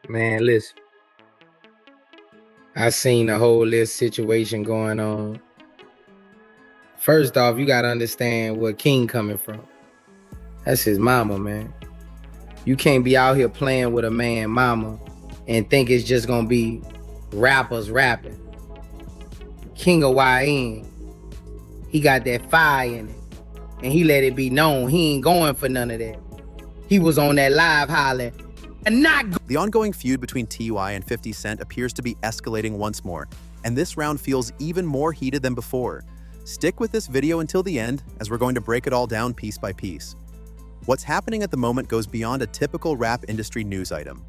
Man, listen, I seen the whole little situation going on. First off, you gotta understand where King coming from. That's his mama, man. You can't be out here playing with a man mama and think it's just gonna be rappers rapping. King of YN, he got that fire in it. And he let it be known he ain't going for none of that. He was on that live hollering. The ongoing feud between T.Y. and 50 Cent appears to be escalating once more, and this round feels even more heated than before. Stick with this video until the end, as we're going to break it all down piece by piece. What's happening at the moment goes beyond a typical rap industry news item.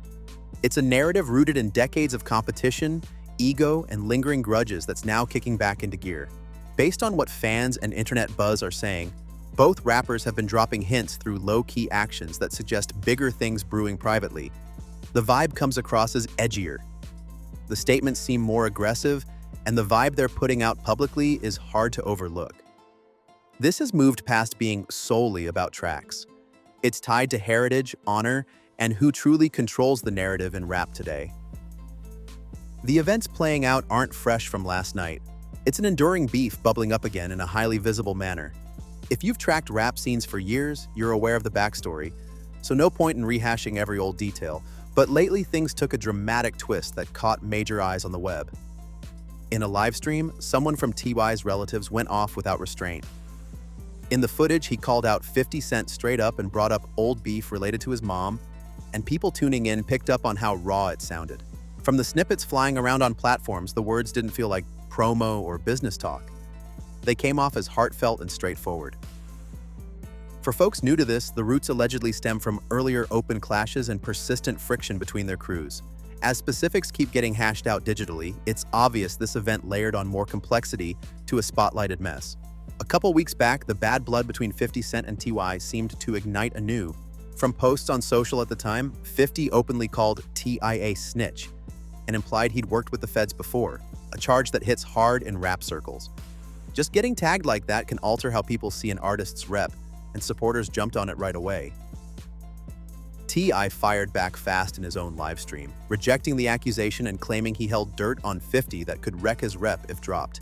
It's a narrative rooted in decades of competition, ego, and lingering grudges that's now kicking back into gear. Based on what fans and internet buzz are saying, both rappers have been dropping hints through low-key actions that suggest bigger things brewing privately. The vibe comes across as edgier. The statements seem more aggressive, and the vibe they're putting out publicly is hard to overlook. This has moved past being solely about tracks. It's tied to heritage, honor, and who truly controls the narrative in rap today. The events playing out aren't fresh from last night. It's an enduring beef bubbling up again in a highly visible manner. If you've tracked rap scenes for years, you're aware of the backstory, so no point in rehashing every old detail, but lately things took a dramatic twist that caught major eyes on the web. In a live stream, someone from T.Y.'s relatives went off without restraint. In the footage, he called out 50 Cent straight up and brought up old beef related to his mom, and people tuning in picked up on how raw it sounded. From the snippets flying around on platforms, the words didn't feel like promo or business talk. They came off as heartfelt and straightforward. For folks new to this, the roots allegedly stem from earlier open clashes and persistent friction between their crews. As specifics keep getting hashed out digitally, it's obvious this event layered on more complexity to a spotlighted mess. A couple weeks back, the bad blood between 50 Cent and T.Y. seemed to ignite anew. From posts on social at the time, 50 openly called T.I. a snitch and implied he'd worked with the feds before, a charge that hits hard in rap circles. Just getting tagged like that can alter how people see an artist's rep, and supporters jumped on it right away. T.I. fired back fast in his own livestream, rejecting the accusation and claiming he held dirt on 50 that could wreck his rep if dropped.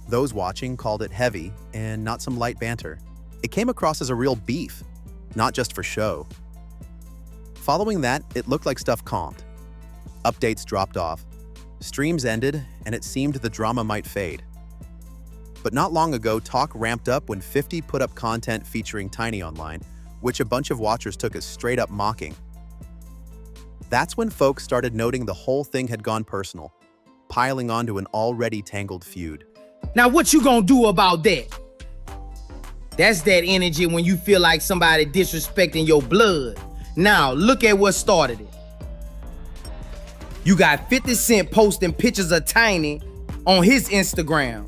Those watching called it heavy and not some light banter. It came across as a real beef, not just for show. Following that, it looked like stuff calmed. Updates dropped off, streams ended, and it seemed the drama might fade. But not long ago, talk ramped up when 50 put up content featuring Tiny online, which a bunch of watchers took as straight-up mocking. That's when folks started noting the whole thing had gone personal, piling onto an already tangled feud. Now what you gonna do about that? That's that energy when you feel like somebody disrespecting your blood. Now look at what started it. You got 50 Cent posting pictures of Tiny on his Instagram,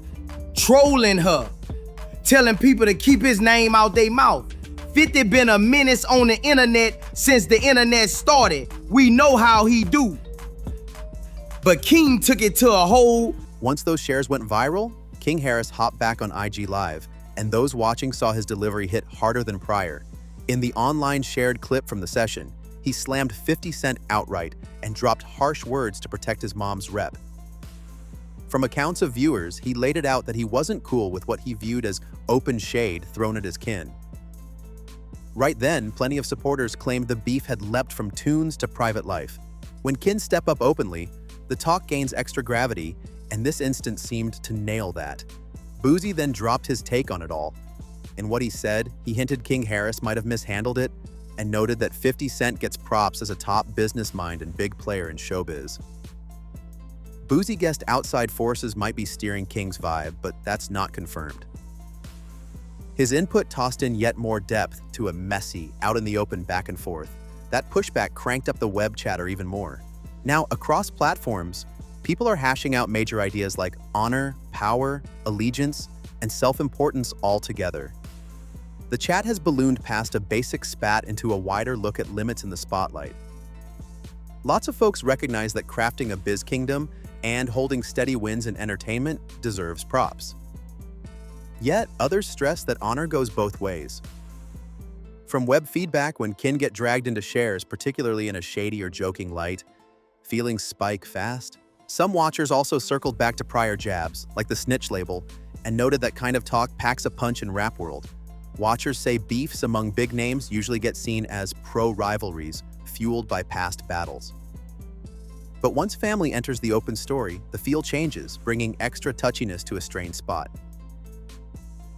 trolling her, telling people to keep his name out their mouth. 50 been a menace on the internet since the internet started. We know how he do. But King took it to a whole... Once those shares went viral, King Harris hopped back on IG Live, and those watching saw his delivery hit harder than prior. In the online shared clip from the session, he slammed 50 Cent outright and dropped harsh words to protect his mom's rep. From accounts of viewers, he laid it out that he wasn't cool with what he viewed as open shade thrown at his kin. Right then, plenty of supporters claimed the beef had leapt from tunes to private life. When kin step up openly, the talk gains extra gravity, and this instance seemed to nail that. Boosie then dropped his take on it all. In what he said, he hinted King Harris might have mishandled it, and noted that 50 Cent gets props as a top business mind and big player in showbiz. Boosie guessed outside forces might be steering King's vibe, but that's not confirmed. His input tossed in yet more depth to a messy, out-in-the-open back and forth. That pushback cranked up the web chatter even more. Now, across platforms, people are hashing out major ideas like honor, power, allegiance, and self-importance all together. The chat has ballooned past a basic spat into a wider look at limits in the spotlight. Lots of folks recognize that crafting a biz kingdom and holding steady wins in entertainment deserves props. Yet, others stress that honor goes both ways. From web feedback when kin get dragged into shares, particularly in a shady or joking light, feelings spike fast. Some watchers also circled back to prior jabs, like the snitch label, and noted that kind of talk packs a punch in rap world. Watchers say beefs among big names usually get seen as pro-rivalries, fueled by past battles. But once family enters the open story, the feel changes, bringing extra touchiness to a strained spot.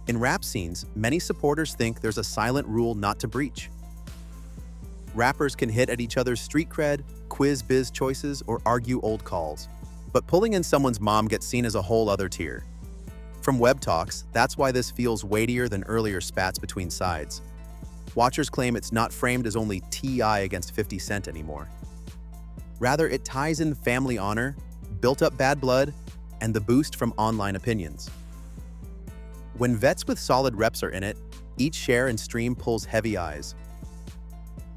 In rap scenes, many supporters think there's a silent rule not to breach. Rappers can hit at each other's street cred, quiz biz choices, or argue old calls. But pulling in someone's mom gets seen as a whole other tier. From web talks, that's why this feels weightier than earlier spats between sides. Watchers claim it's not framed as only T.I. against 50 Cent anymore. Rather, it ties in family honor, built-up bad blood, and the boost from online opinions. When vets with solid reps are in it, each share and stream pulls heavy eyes.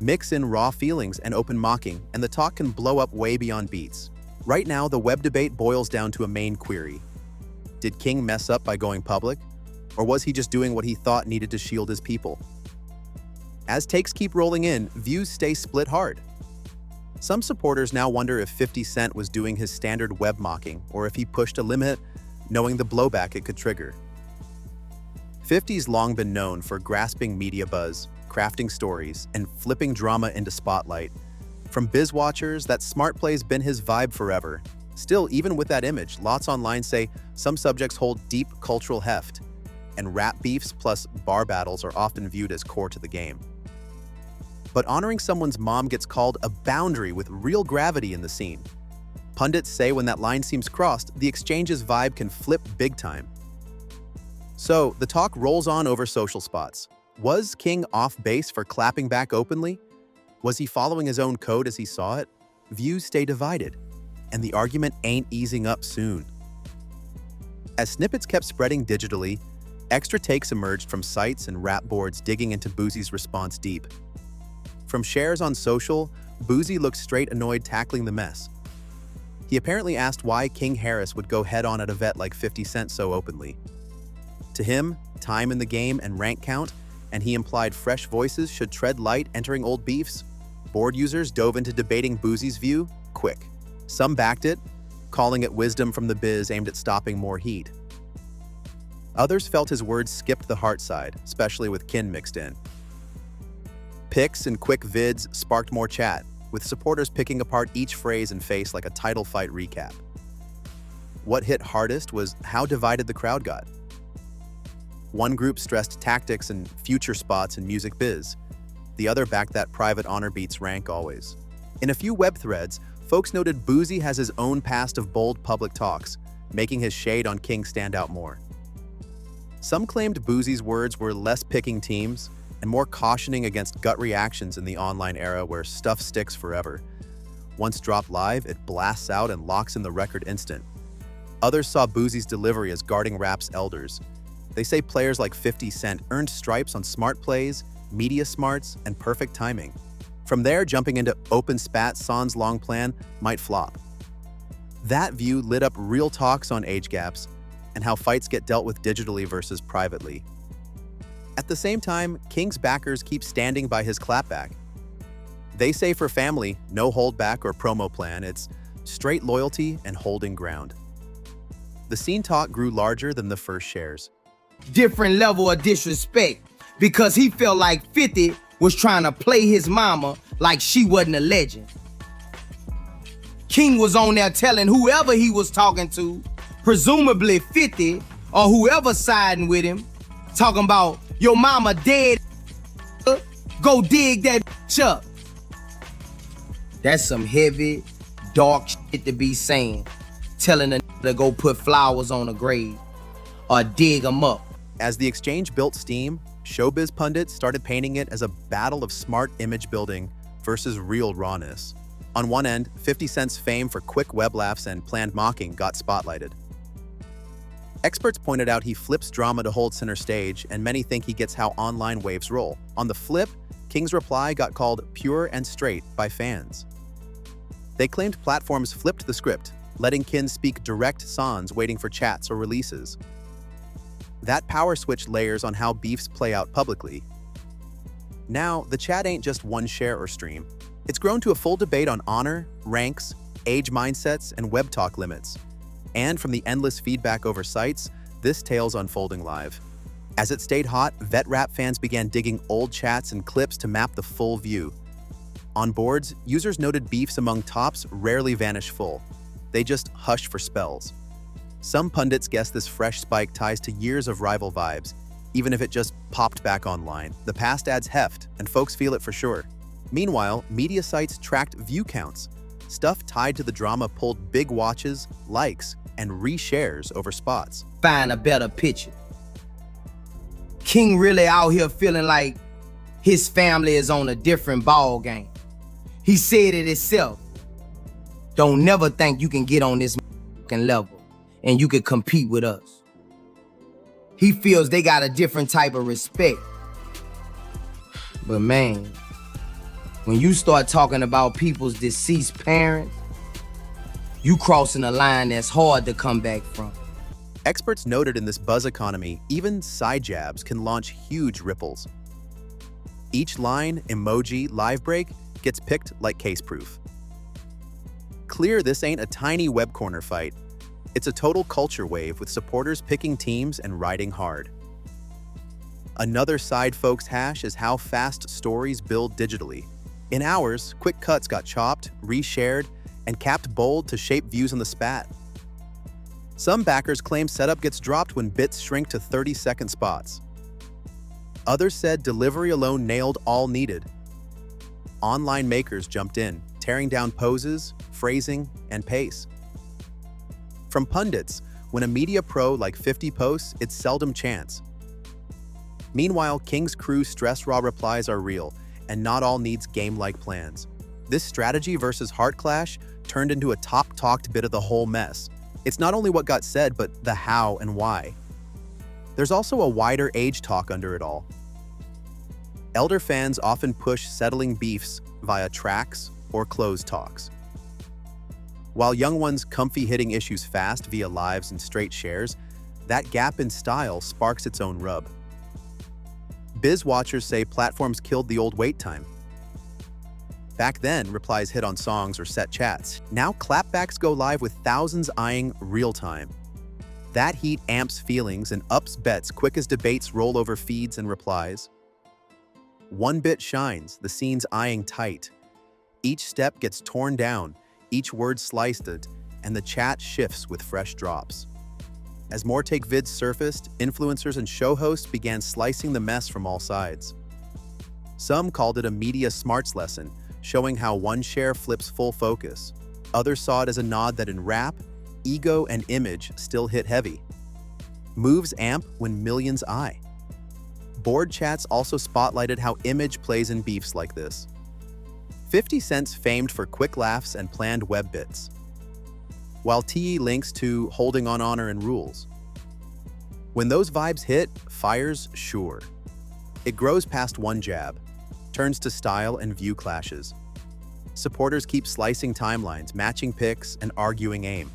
Mix in raw feelings and open mocking, and the talk can blow up way beyond beats. Right now, the web debate boils down to a main query. Did King mess up by going public? Or was he just doing what he thought needed to shield his people? As takes keep rolling in, views stay split hard. Some supporters now wonder if 50 Cent was doing his standard web mocking, or if he pushed a limit, knowing the blowback it could trigger. 50's long been known for grasping media buzz, crafting stories, and flipping drama into spotlight. From biz watchers, that smart play's been his vibe forever. Still, even with that image, lots online say some subjects hold deep cultural heft, and rap beefs plus bar battles are often viewed as core to the game. But honoring someone's mom gets called a boundary with real gravity in the scene. Pundits say when that line seems crossed, the exchange's vibe can flip big time. So, the talk rolls on over social spots. Was King off base for clapping back openly? Was he following his own code as he saw it? Views stay divided, and the argument ain't easing up soon. As snippets kept spreading digitally, extra takes emerged from sites and rap boards digging into Boosie's response deep. From shares on social, Boosie looked straight annoyed tackling the mess. He apparently asked why King Harris would go head-on at a vet like 50 Cent so openly. To him, time in the game and rank count, and he implied fresh voices should tread light entering old beefs. Board users dove into debating Boosie's view quick. Some backed it, calling it wisdom from the biz aimed at stopping more heat. Others felt his words skipped the heart side, especially with kin mixed in. Pics and quick vids sparked more chat, with supporters picking apart each phrase and face like a title fight recap. What hit hardest was how divided the crowd got. One group stressed tactics and future spots in music biz. The other backed that private honor beats rank always. In a few web threads, folks noted Boosie has his own past of bold public talks, making his shade on King stand out more. Some claimed Boosie's words were less picking teams and more cautioning against gut reactions in the online era where stuff sticks forever. Once dropped live, it blasts out and locks in the record instant. Others saw Boosie's delivery as guarding rap's elders. They say players like 50 Cent earned stripes on smart plays, media smarts, and perfect timing. From there, jumping into open spat sans long plan might flop. That view lit up real talks on age gaps and how fights get dealt with digitally versus privately. At the same time, King's backers keep standing by his clapback. They say for family, no holdback or promo plan, it's straight loyalty and holding ground. The scene talk grew larger than the first shares. Different level of disrespect because he felt like 50 was trying to play his mama like she wasn't a legend. King was on there telling whoever he was talking to, presumably 50 or whoever siding with him, talking about your mama dead, go dig that up. That's some heavy, dark shit to be saying, telling a to go put flowers on a grave or dig them up. As the exchange built steam, showbiz pundits started painting it as a battle of smart image building versus real rawness. On one end, 50 Cent's fame for quick web laughs and planned mocking got spotlighted. Experts pointed out he flips drama to hold center stage, and many think he gets how online waves roll. On the flip, King's reply got called pure and straight by fans. They claimed platforms flipped the script, letting kin speak direct sans waiting for chats or releases. That power switch layers on how beefs play out publicly. Now, the chat ain't just one share or stream. It's grown to a full debate on honor, ranks, age mindsets, and web talk limits. And from the endless feedback over sites, this tale's unfolding live. As it stayed hot, vet rap fans began digging old chats and clips to map the full view. On boards, users noted beefs among tops rarely vanish full. They just hush for spells. Some pundits guess this fresh spike ties to years of rival vibes, even if it just popped back online. The past adds heft, and folks feel it for sure. Meanwhile, media sites tracked view counts. Stuff tied to the drama pulled big watches, likes, and reshares over spots. Find a better picture. King really out here feeling like his family is on a different ball game. He said it himself. Don't never think you can get on this level and you can compete with us. He feels they got a different type of respect. But man, when you start talking about people's deceased parents, you crossing a line that's hard to come back from. Experts noted in this buzz economy, even side jabs can launch huge ripples. Each line, emoji, live break gets picked like case proof. Clear this ain't a tiny web corner fight. It's a total culture wave with supporters picking teams and riding hard. Another side folks hash is how fast stories build digitally. In hours, quick cuts got chopped, reshared, and capped bold to shape views on the spat. Some backers claim setup gets dropped when bits shrink to 30-second spots. Others said delivery alone nailed all needed. Online makers jumped in, tearing down poses, phrasing, and pace. From pundits, when a media pro like 50 posts, it's seldom chance. Meanwhile, King's crew stress raw replies are real, and not all needs game-like plans. This strategy versus heart clash turned into a top-talked bit of the whole mess. It's not only what got said, but the how and why. There's also a wider age talk under it all. Elder fans often push settling beefs via tracks or closed talks, while young ones comfy hitting issues fast via lives and straight shares. That gap in style sparks its own rub. Biz watchers say platforms killed the old wait time. Back then, replies hit on songs or set chats. Now clapbacks go live with thousands eyeing real time. That heat amps feelings and ups bets quick as debates roll over feeds and replies. One bit shines, the scene's eyeing tight. Each step gets torn down, each word sliced, and the chat shifts with fresh drops. As more take vids surfaced, influencers and show hosts began slicing the mess from all sides. Some called it a media smarts lesson, showing how one share flips full focus. Others saw it as a nod that in rap, ego and image still hit heavy. Moves amp when millions eye. Board chats also spotlighted how image plays in beefs like this. 50 Cent's famed for quick laughs and planned web bits, while TE links to holding on honor and rules. When those vibes hit, fire's sure. It grows past one jab, turns to style and view clashes. Supporters keep slicing timelines, matching picks, and arguing aim.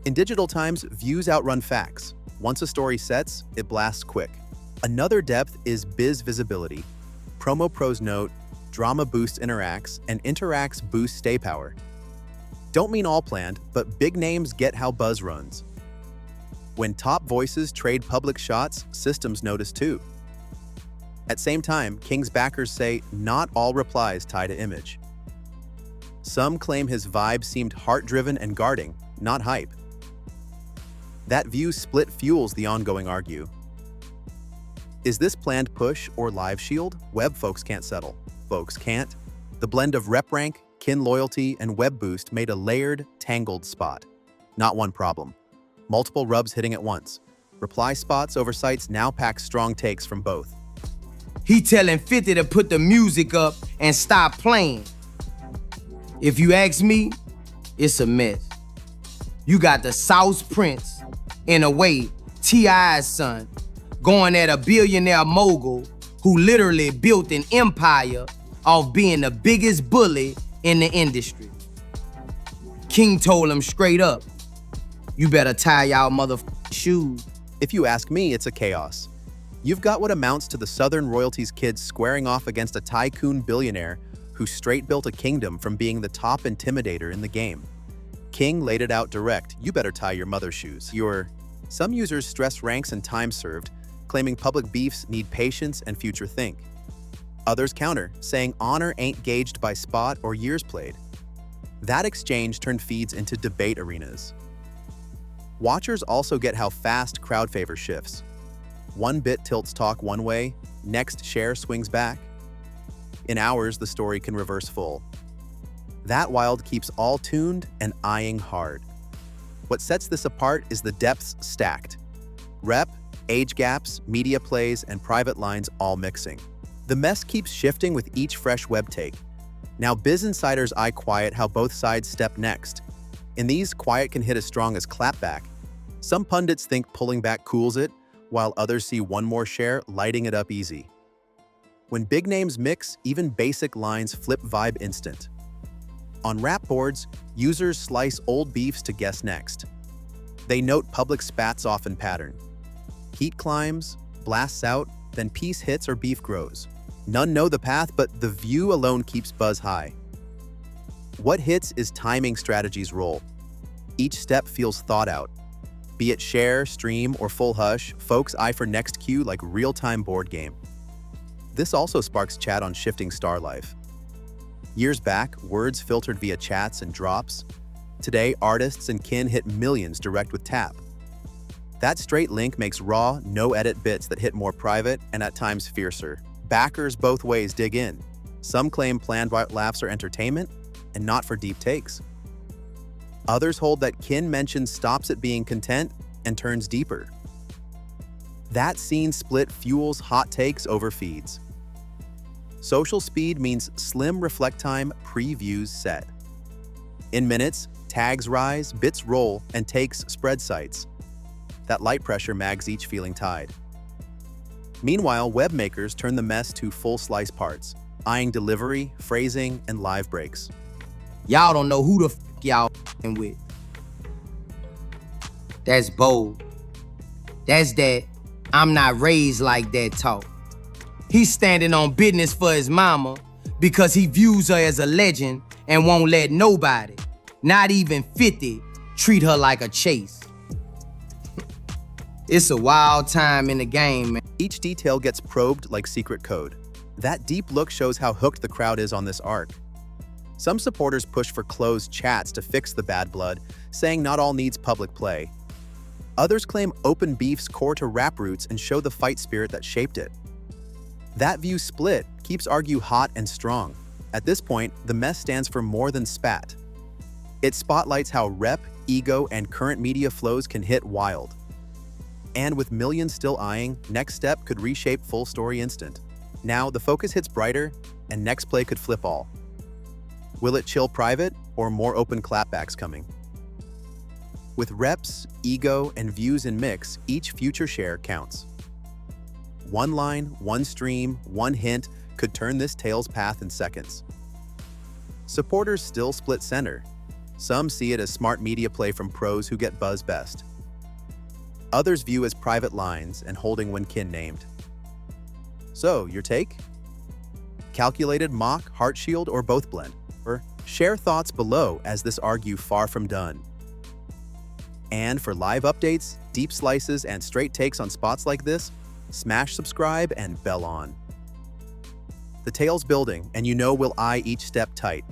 In digital times, views outrun facts. Once a story sets, it blasts quick. Another depth is biz visibility. Promo pros note, drama boosts interacts, and interacts boost stay power. Don't mean all planned, but big names get how buzz runs. When top voices trade public shots, systems notice too. At same time, King's backers say not all replies tie to image. Some claim his vibe seemed heart-driven and guarding, not hype. That view split fuels the ongoing argue. Is this planned push or live shield? Web folks can't settle. Folks can't. The blend of rep rank, kin loyalty, and web boost made a layered, tangled spot. Not one problem. Multiple rubs hitting at once. Reply spots over sites now pack strong takes from both. He telling 50 to put the music up and stop playing. If you ask me, it's a mess. You got the South Prince, in a way, T.I.'s son, going at a billionaire mogul who literally built an empire off being the biggest bully in the industry. King told him straight up, you better tie y'all motherfucking shoes. If you ask me, it's a chaos. You've got what amounts to the Southern royalty's kids squaring off against a tycoon billionaire who straight built a kingdom from being the top intimidator in the game. King laid it out direct: you better tie your mother's shoes. Some users stress ranks and time served, claiming public beefs need patience and future think. Others counter, saying honor ain't gauged by spot or years played. That exchange turned feeds into debate arenas. Watchers also get how fast crowd favor shifts. One bit tilts talk one way, next share swings back. In hours, the story can reverse full. That wild keeps all tuned and eyeing hard. What sets this apart is the depths stacked. Rep, age gaps, media plays, and private lines all mixing. The mess keeps shifting with each fresh web take. Now biz insiders eye quiet how both sides step next. In these, quiet can hit as strong as clapback. Some pundits think pulling back cools it, while others see one more share lighting it up easy. When big names mix, even basic lines flip vibe instant. On rap boards, users slice old beefs to guess next. They note public spats off in pattern. Heat climbs, blasts out, then peace hits or beef grows. None know the path, but the view alone keeps buzz high. What hits is timing strategies roll. Each step feels thought out. Be it share, stream, or full hush, folks eye for next cue like real-time board game. This also sparks chat on shifting star life. Years back, words filtered via chats and drops. Today, artists and kin hit millions direct with tap. That straight link makes raw, no-edit bits that hit more private and at times fiercer. Backers both ways dig in. Some claim planned laughs are entertainment and not for deep takes. Others hold that kin mention stops at being content and turns deeper. That scene split fuels hot takes over feeds. Social speed means slim reflect time, previews set. In minutes, tags rise, bits roll, and takes spread sites. That light pressure mags each feeling tied. Meanwhile, web makers turn the mess to full slice parts, eyeing delivery, phrasing, and live breaks. Y'all don't know who the f y'all with. That's bold. That's that I'm not raised like that talk. He's standing on business for his mama because he views her as a legend and won't let nobody, not even 50, treat her like a chase. It's a wild time in the game, man. Each detail gets probed like secret code. That deep look shows how hooked the crowd is on this arc. Some supporters push for closed chats to fix the bad blood, saying not all needs public play. Others claim open beefs core to rap roots and show the fight spirit that shaped it. That view split keeps argue hot and strong. At this point, the mess stands for more than spat. It spotlights how rep, ego, and current media flows can hit wild. And with millions still eyeing, next step could reshape full story instant. Now, the focus hits brighter, and next play could flip all. Will it chill private, or more open clapbacks coming? With reps, ego, and views in mix, each future share counts. One line, one stream, one hint could turn this tale's path in seconds. Supporters still split center. Some see it as smart media play from pros who get buzz best. Others view as private lines and holding when kin named. So, your take? Calculated, mock, heart shield, or both blend? Or share thoughts below as this argue far from done. And for live updates, deep slices, and straight takes on spots like this, smash subscribe and bell on. The tale's building, and you know we'll eye each step tight.